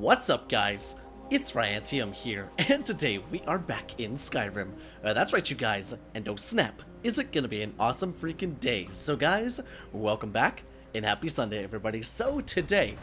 What's up, guys? It's Ryantium here, and today we are back in Skyrim. That's right, you guys, and oh snap, is it gonna be an awesome freaking day? So guys, welcome back, and happy Sunday, everybody. So today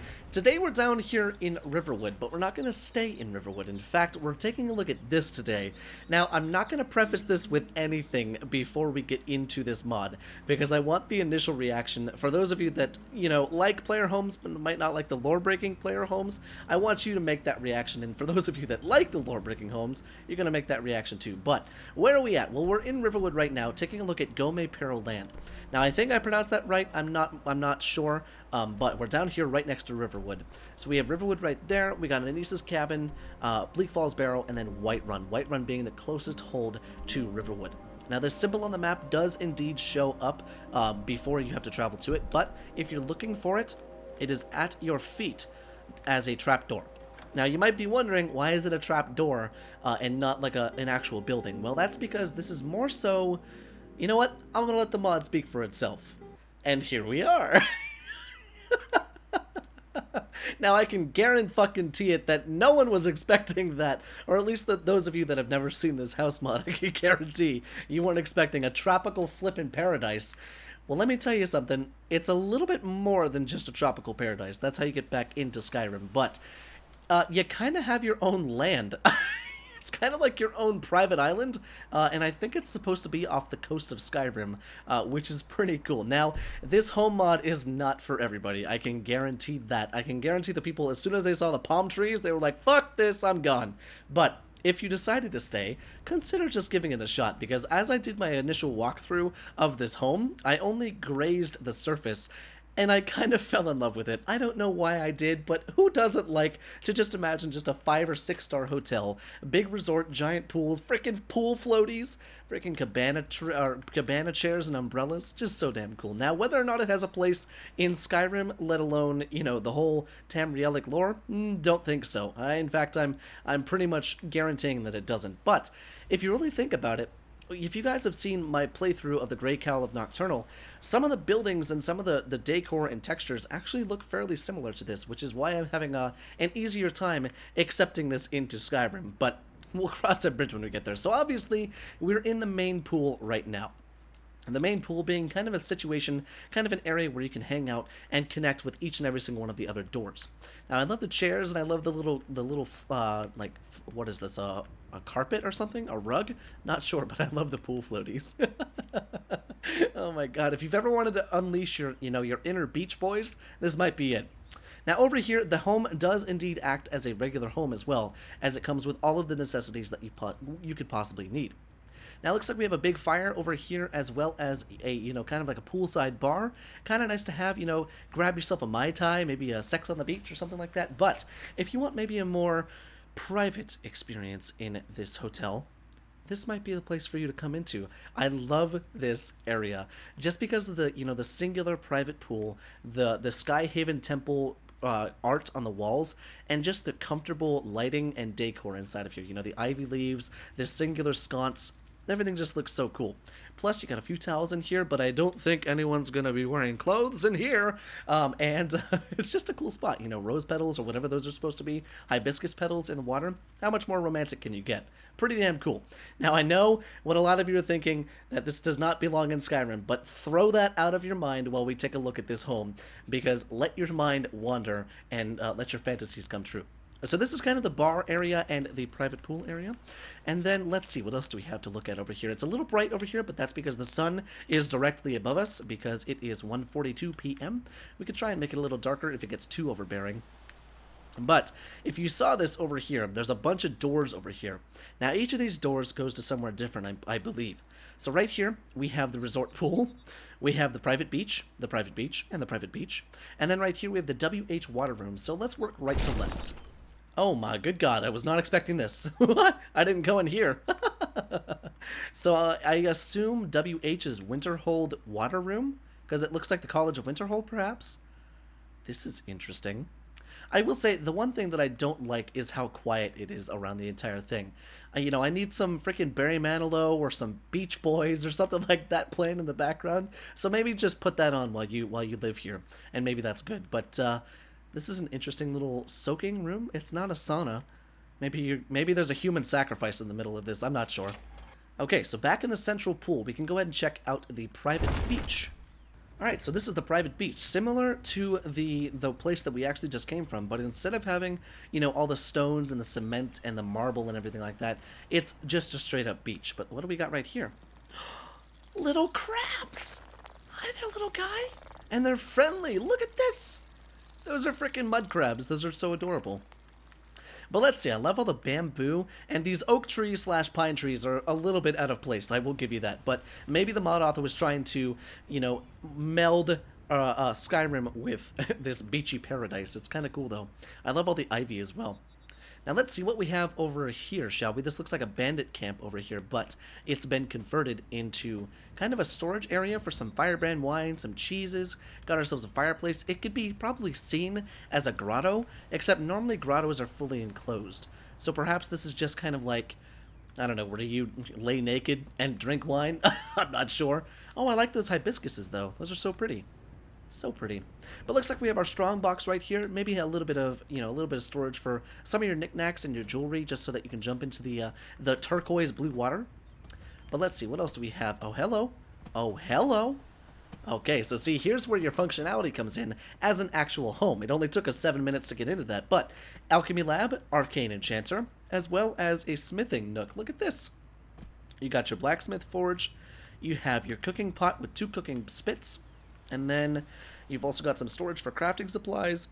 we're down here in Riverwood, but we're not gonna stay in Riverwood. In fact, we're taking a look at this today. Now, I'm not gonna preface this with anything before we get into this mod, because I want the initial reaction. For those of you that, like player homes, but might not like the lore-breaking player homes, I want you to make that reaction, and for those of you that like the lore-breaking homes, you're gonna make that reaction too. But, where are we at? Well, we're in Riverwood right now, taking a look at GOMA Peril Land. Now, I think I pronounced that right, I'm not sure, but we're down here right next to Riverwood. So we have Riverwood right there, we got Anissa's Cabin, Bleak Falls Barrow, and then Whiterun. Whiterun being the closest hold to Riverwood. Now, this symbol on the map does indeed show up before you have to travel to it, but if you're looking for it, it is at your feet as a trapdoor. Now, you might be wondering, why is it a trapdoor and not like an actual building? Well, that's because this is more so... You know what? I'm gonna let the mod speak for itself. And here we are. Now, I can guarantee it that no one was expecting that, or at least those of you that have never seen this house mod, I can guarantee you weren't expecting a tropical flippin' paradise. Well, let me tell you something, it's a little bit more than just a tropical paradise. That's how you get back into Skyrim, but you kind of have your own land. It's kind of like your own private island, and I think it's supposed to be off the coast of Skyrim, which is pretty cool. Now, this home mod is not for everybody. I can guarantee that. I can guarantee the people, as soon as they saw the palm trees, they were like, fuck this, I'm gone. But if you decided to stay, consider just giving it a shot, because as I did my initial walkthrough of this home, I only grazed the surface, and I kind of fell in love with it. I don't know why I did, but who doesn't like to just imagine just a 5 or 6 star hotel, big resort, giant pools, freaking pool floaties, freaking cabana chairs and umbrellas, just so damn cool. Now, whether or not it has a place in Skyrim, let alone, the whole Tamrielic lore, don't think so. In fact, I'm pretty much guaranteeing that it doesn't. But if you really think about it, if you guys have seen my playthrough of the Grey Cowl of Nocturnal, some of the buildings and some of the decor and textures actually look fairly similar to this, which is why I'm having an easier time accepting this into Skyrim, but we'll cross that bridge when we get there. So obviously, we're in the main pool right now. And the main pool being kind of a situation, kind of an area where you can hang out and connect with each and every single one of the other doors. Now, I love the chairs, and I love the little like, what is this, a carpet or something? A rug? Not sure, but I love the pool floaties. Oh my god, if you've ever wanted to unleash your inner beach boys, this might be it. Now, over here, the home does indeed act as a regular home as well, as it comes with all of the necessities that you could possibly need. Now, it looks like we have a big fire over here, as well as a, kind of like a poolside bar. Kind of nice to have, grab yourself a Mai Tai, maybe a sex on the beach or something like that. But if you want maybe a more private experience in this hotel, this might be the place for you to come into. I love this area. Just because of the, the singular private pool, the Skyhaven Temple art on the walls, and just the comfortable lighting and decor inside of here. The ivy leaves, this singular sconce, everything just looks so cool. Plus, you got a few towels in here, but I don't think anyone's going to be wearing clothes in here. And it's just a cool spot. Rose petals or whatever those are supposed to be. Hibiscus petals in the water. How much more romantic can you get? Pretty damn cool. Now, I know what a lot of you are thinking, that this does not belong in Skyrim, but throw that out of your mind while we take a look at this home, because let your mind wander and let your fantasies come true. So this is kind of the bar area and the private pool area. And then let's see, what else do we have to look at over here? It's a little bright over here, but that's because the sun is directly above us, because it is 1:42 p.m. We could try and make it a little darker if it gets too overbearing. But if you saw this over here, there's a bunch of doors over here. Now, each of these doors goes to somewhere different, I believe. So right here, we have the resort pool. We have the private beach, and the private beach. And then right here, we have the WH water room. So let's work right to left. Oh my good god, I was not expecting this. What? I didn't go in here. So I assume WH is Winterhold Water Room? Because it looks like the College of Winterhold, perhaps? This is interesting. I will say, the one thing that I don't like is how quiet it is around the entire thing. I need some freaking Barry Manilow or some Beach Boys or something like that playing in the background. So maybe just put that on while you live here, and maybe that's good. But This is an interesting little soaking room. It's not a sauna. Maybe there's a human sacrifice in the middle of this. I'm not sure. Okay, so back in the central pool, we can go ahead and check out the private beach. Alright, so this is the private beach, similar to the place that we actually just came from, but instead of having, you know, all the stones and the cement and the marble and everything like that, it's just a straight up beach. But what do we got right here? Little crabs! Hi there, little guy! And they're friendly! Look at this! Those are freaking mud crabs. Those are so adorable. But let's see, I love all the bamboo, and these oak trees slash pine trees are a little bit out of place, I will give you that. But maybe the mod author was trying to, you know, meld Skyrim with this beachy paradise. It's kind of cool, though. I love all the ivy as well. Now let's see what we have over here, shall we? This looks like a bandit camp over here, but it's been converted into kind of a storage area for some firebrand wine, some cheeses. Got ourselves a fireplace. It could be probably seen as a grotto, except normally grottos are fully enclosed. So perhaps this is just kind of like, I don't know, where do you lay naked and drink wine? I'm not sure. Oh, I like those hibiscuses, though. Those are so pretty. So pretty. But looks like we have our strong box right here. Maybe a little bit of, you know, a little bit of storage for some of your knickknacks and your jewelry, just so that you can jump into the turquoise blue water. But let's see, what else do we have? Oh, hello. Oh, hello. Okay, so see, here's where your functionality comes in as an actual home. It only took us 7 minutes to get into that, but Alchemy Lab, Arcane Enchanter, as well as a smithing nook. Look at this. You got your blacksmith forge. You have your cooking pot with 2 cooking spits. And then you've also got some storage for crafting supplies,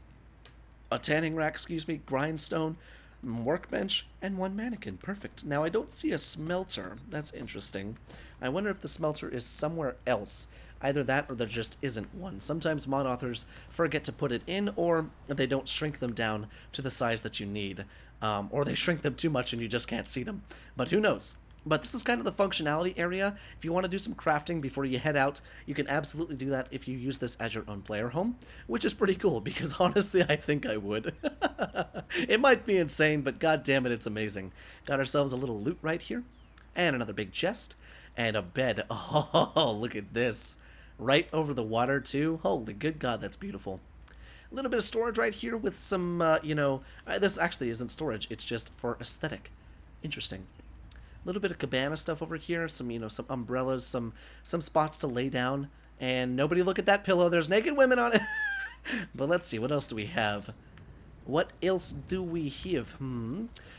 a tanning rack, grindstone, workbench, and 1 mannequin. Perfect. Now, I don't see a smelter. That's interesting. I wonder if the smelter is somewhere else. Either that or there just isn't one. Sometimes mod authors forget to put it in, or they don't shrink them down to the size that you need. Or they shrink them too much and you just can't see them. But who knows? But this is kind of the functionality area. If you want to do some crafting before you head out, you can absolutely do that if you use this as your own player home, which is pretty cool, because honestly, I think I would. It might be insane, but god damn it, it's amazing. Got ourselves a little loot right here, and another big chest, and a bed. Oh, look at this. Right over the water, too. Holy good god, that's beautiful. A little bit of storage right here with some, this actually isn't storage, it's just for aesthetic. Interesting. A little bit of cabana stuff over here, some, some umbrellas, some spots to lay down, and nobody look at that pillow, there's naked women on it. But let's see, what else do we have? What else do we have?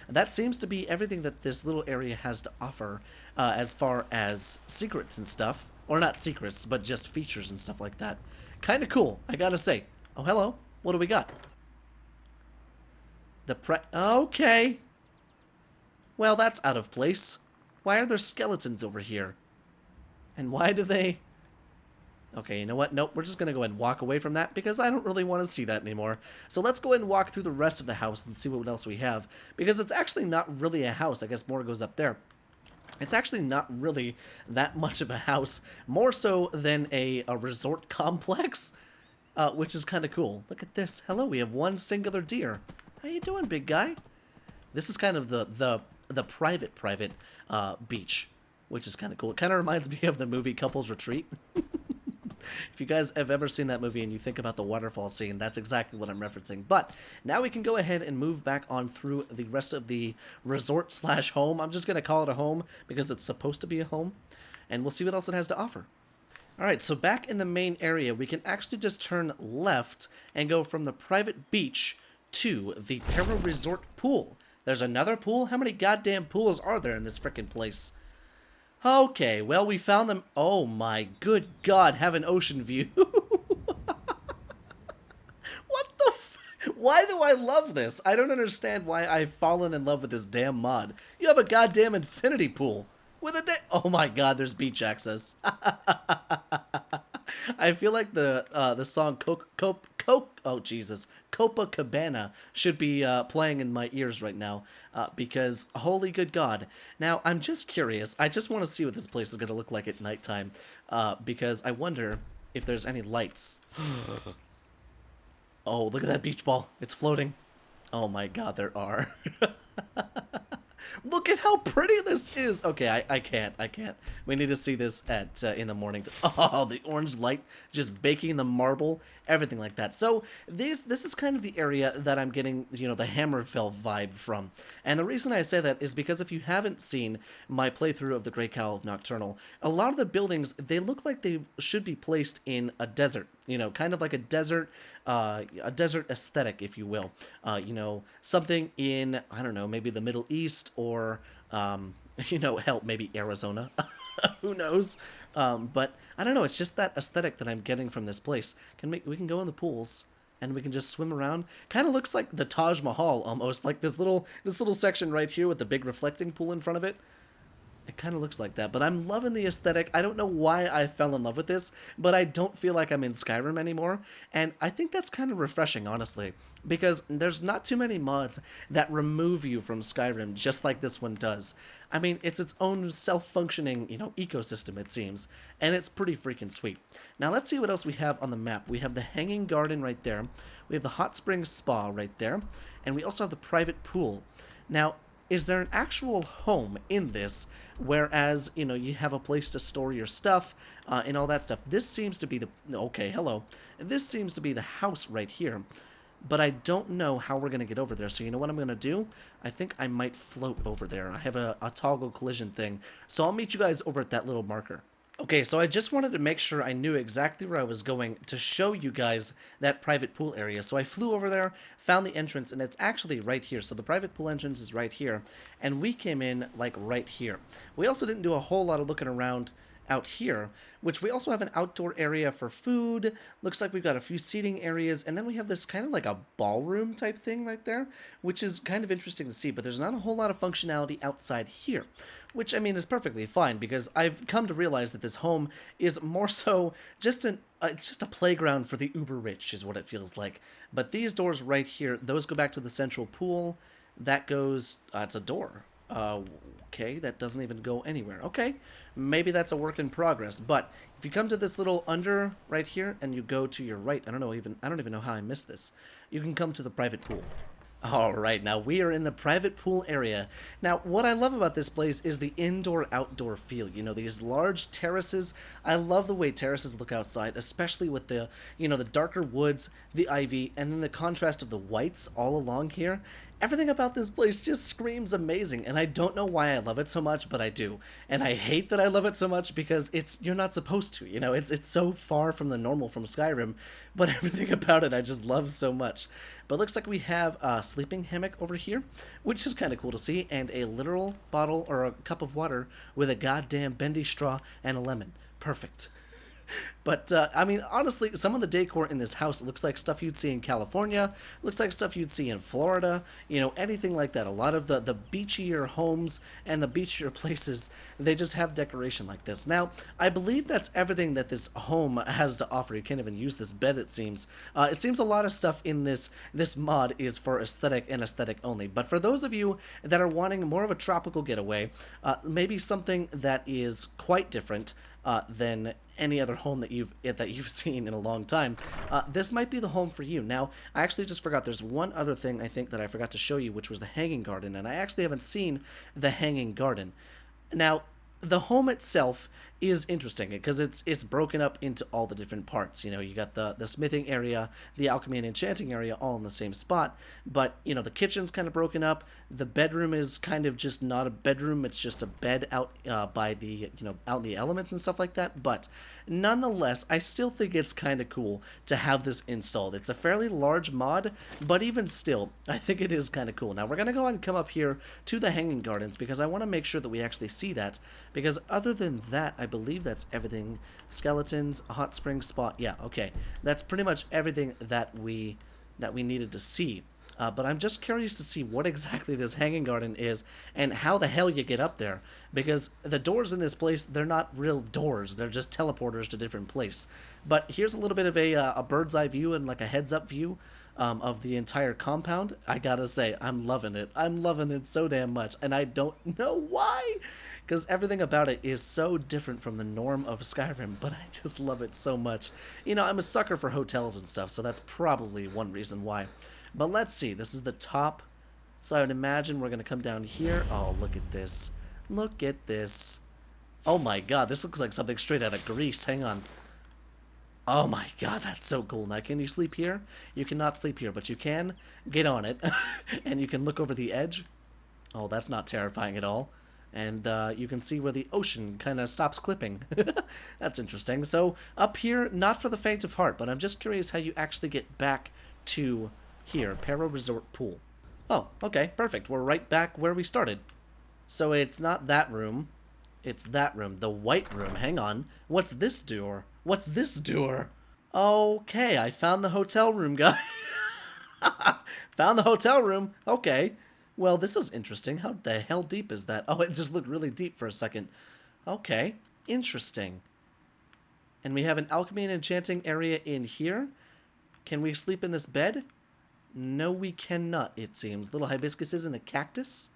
That seems to be everything that this little area has to offer, as far as secrets and stuff. Or not secrets, but just features and stuff like that. Kind of cool, I gotta say. Oh, hello. What do we got? Okay. Well, that's out of place. Why are there skeletons over here? And why do they... Okay, you know what? Nope, we're just going to go ahead and walk away from that because I don't really want to see that anymore. So let's go ahead and walk through the rest of the house and see what else we have. Because it's actually not really a house. I guess more goes up there. It's actually not really that much of a house. More so than a resort complex. Which is kind of cool. Look at this. Hello, we have 1 singular deer. How you doing, big guy? This is kind of the private beach, which is kind of cool. It kind of reminds me of the movie Couples Retreat. If you guys have ever seen that movie and you think about the waterfall scene, that's exactly what I'm referencing. But now we can go ahead and move back on through the rest of the resort slash home. I'm just going to call it a home because it's supposed to be a home. And we'll see what else it has to offer. Alright, so back in the main area, we can actually just turn left and go from the private beach to the Para Resort pool. There's another pool? How many goddamn pools are there in this frickin' place? Okay, well, we found them. Oh my good god, have an ocean view. What the Why do I love this? I don't understand why I've fallen in love with this damn mod. You have a goddamn infinity pool. With a oh my god, there's beach access. I feel like the song Copacabana should be playing in my ears right now, because holy good god. Now, I'm just curious. I just want to see what this place is going to look like at nighttime, because I wonder if there's any lights. Oh, look at that beach ball. It's floating. Oh my god, there are. Look at how pretty this is. Okay, I can't. We need to see this at in the morning. Oh, the orange light just baking the marble, everything like that. So this is kind of the area that I'm getting, the Hammerfell vibe from. And the reason I say that is because if you haven't seen my playthrough of the Great Cowl of Nocturnal, a lot of the buildings, they look like they should be placed in a desert. Kind of like a desert aesthetic, if you will. Something in, I don't know, maybe the Middle East or, hell, maybe Arizona. Who knows? But I don't know. It's just that aesthetic that I'm getting from this place. We can go in the pools and we can just swim around. Kind of looks like the Taj Mahal almost, like this little section right here with the big reflecting pool in front of it. It kind of looks like that, but I'm loving the aesthetic. I don't know why I fell in love with this, but I don't feel like I'm in Skyrim anymore, and I think that's kind of refreshing, honestly, because there's not too many mods that remove you from Skyrim just like this one does. I mean, it's its own self-functioning, ecosystem, it seems, and it's pretty freaking sweet. Now, let's see what else we have on the map. We have the Hanging Garden right there. We have the Hot Springs Spa right there, and we also have the private pool. Now, is there an actual home in this, whereas, you have a place to store your stuff and all that stuff? This seems to be This seems to be the house right here, but I don't know how we're going to get over there. So you know what I'm going to do? I think I might float over there. I have a toggle collision thing, so I'll meet you guys over at that little marker. Okay, so I just wanted to make sure I knew exactly where I was going to show you guys that private pool area. So I flew over there, found the entrance, and it's actually right here. So the private pool entrance is right here, and we came in, like, right here. We also didn't do a whole lot of looking around out here, which we also have an outdoor area for food. Looks like we've got a few seating areas, and then we have this kind of like a ballroom type thing right there, which is kind of interesting to see, but there's not a whole lot of functionality outside here, which, I mean, is perfectly fine, because I've come to realize that this home is more so just it's just a playground for the uber rich, is what it feels like. But these doors right here, those go back to the central pool. That goes, it's a door. Okay, that doesn't even go anywhere. Okay, maybe that's a work in progress, but if you come to this little under right here and you go to your right, I don't even know how I missed this. You can come to the private pool. All right, now we are in the private pool area. Now, what I love about this place is the indoor-outdoor feel. These large terraces. I love the way terraces look outside, especially with the, the darker woods, the ivy, and then the contrast of the whites all along here. Everything about this place just screams amazing, and I don't know why I love it so much, but I do. And I hate that I love it so much because you're not supposed to, it's so far from the normal from Skyrim, but everything about it I just love so much. But it looks like we have a sleeping hammock over here, which is kind of cool to see, and a literal bottle or a cup of water with a goddamn bendy straw and a lemon. Perfect. But, I mean, honestly, some of the decor in this house looks like stuff you'd see in California, looks like stuff you'd see in Florida, anything like that. A lot of the beachier homes and the beachier places, they just have decoration like this. Now, I believe that's everything that this home has to offer. You can't even use this bed, it seems. It seems a lot of stuff in this mod is for aesthetic and aesthetic only. But for those of you that are wanting more of a tropical getaway, maybe something that is quite different than any other home that you've seen in a long time, this might be the home for you. Now, I actually just forgot, there's one other thing I think that I forgot to show you, which was the Hanging Garden, and I actually haven't seen the Hanging Garden. Now, the home itself is interesting because it's broken up into all the different parts. You got the smithing area, the alchemy and enchanting area all in the same spot, but the kitchen's kind of broken up. The bedroom is kind of just not a bedroom, it's just a bed out by the out in the elements and stuff like that. But nonetheless, I still think it's kind of cool to have this installed. It's a fairly large mod, but even still, I think it is kind of cool. Now we're gonna go ahead and come up here to the Hanging Gardens because I want to make sure that we actually see that, because other than that, I believe that's everything. Skeletons, a hot spring spot. Yeah, okay. That's pretty much everything that we needed to see. But I'm just curious to see what exactly this Hanging Garden is and how the hell you get up there. Because the doors in this place, they're not real doors. They're just teleporters to different places. But here's a little bit of a bird's eye view and like a heads up view of the entire compound. I gotta say, I'm loving it. I'm loving it so damn much. And I don't know why. Because everything about it is so different from the norm of Skyrim, but I just love it so much. I'm a sucker for hotels and stuff, so that's probably one reason why. But let's see, this is the top So I would imagine we're going to come down here. Oh, look at this. Look at this. Oh my god, this looks like something straight out of Greece. Hang on. Oh my god, that's so cool. Now, can you sleep here? You cannot sleep here, but you can get on it. And you can look over the edge. Oh, that's not terrifying at all. And you can see where the ocean kind of stops clipping. That's interesting. So, up here, not for the faint of heart, but I'm just curious how you actually get back to here, Para Resort Pool. Oh, okay, perfect. We're right back where we started. So it's not that room. It's that room. The white room. Hang on. What's this door? What's this door? Okay, I found the hotel room, guy. Found the hotel room. Okay. Well, this is interesting. How the hell deep is that? Oh, it just looked really deep for a second. Okay. Interesting. And we have an alchemy and enchanting area in here. Can we sleep in this bed? No, we cannot, it seems. Little hibiscuses and a cactus?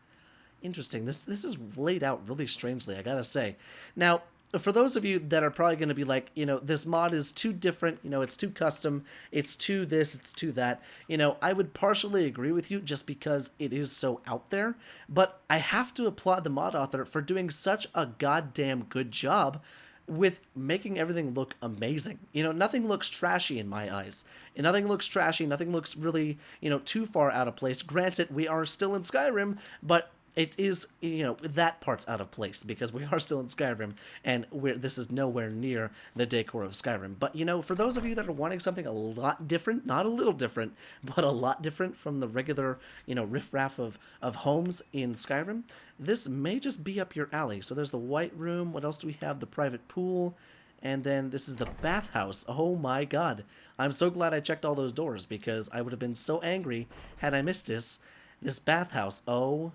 Interesting. This is laid out really strangely, I gotta say. Now, for those of you that are probably going to be like, you know, this mod is too different, you know, it's too custom, it's too this, it's too that, you know, I would partially agree with you just because it is so out there, but I have to applaud the mod author for doing such a goddamn good job with making everything look amazing. You know, nothing looks trashy in my eyes. And nothing looks trashy, nothing looks really, you know, too far out of place. Granted, we are still in Skyrim, but it is, you know, that part's out of place because we are still in Skyrim and this is nowhere near the decor of Skyrim. But, you know, for those of you that are wanting something a lot different, not a little different, but a lot different from the regular, you know, riffraff of homes in Skyrim, this may just be up your alley. So there's the white room. What else do we have? The private pool. And then this is the bathhouse. Oh my god. I'm so glad I checked all those doors because I would have been so angry had I missed this. This bathhouse. Oh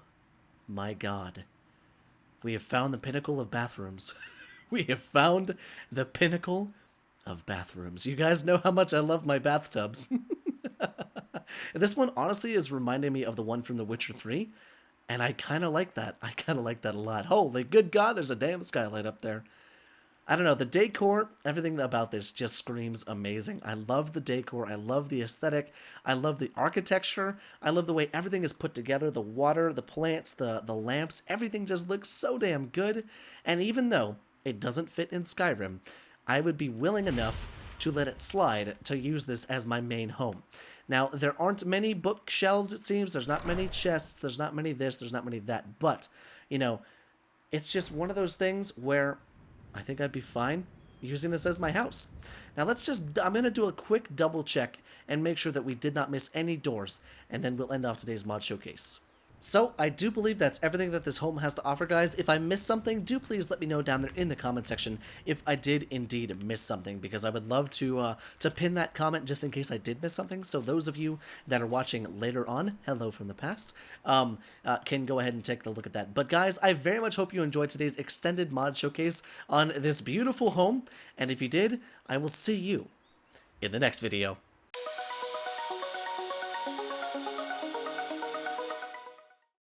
my god. We have found the pinnacle of bathrooms. We have found the pinnacle of bathrooms. You guys know how much I love my bathtubs. This one honestly is reminding me of the one from The Witcher 3. And I kind of like that. I kind of like that a lot. Holy good god, there's a damn skylight up there. I don't know, the decor, everything about this just screams amazing. I love the decor, I love the aesthetic, I love the architecture, I love the way everything is put together, the water, the plants, the lamps, everything just looks so damn good. And even though it doesn't fit in Skyrim, I would be willing enough to let it slide to use this as my main home. Now, there aren't many bookshelves, it seems, there's not many chests, there's not many this, there's not many that, but, you know, it's just one of those things where I think I'd be fine using this as my house. Now I'm going to do a quick double check and make sure that we did not miss any doors, and then we'll end off today's mod showcase. So, I do believe that's everything that this home has to offer, guys. If I missed something, do please let me know down there in the comment section if I did indeed miss something, because I would love to pin that comment just in case I did miss something. So those of you that are watching later on, hello from the past, can go ahead and take a look at that. But guys, I very much hope you enjoyed today's extended mod showcase on this beautiful home, and if you did, I will see you in the next video.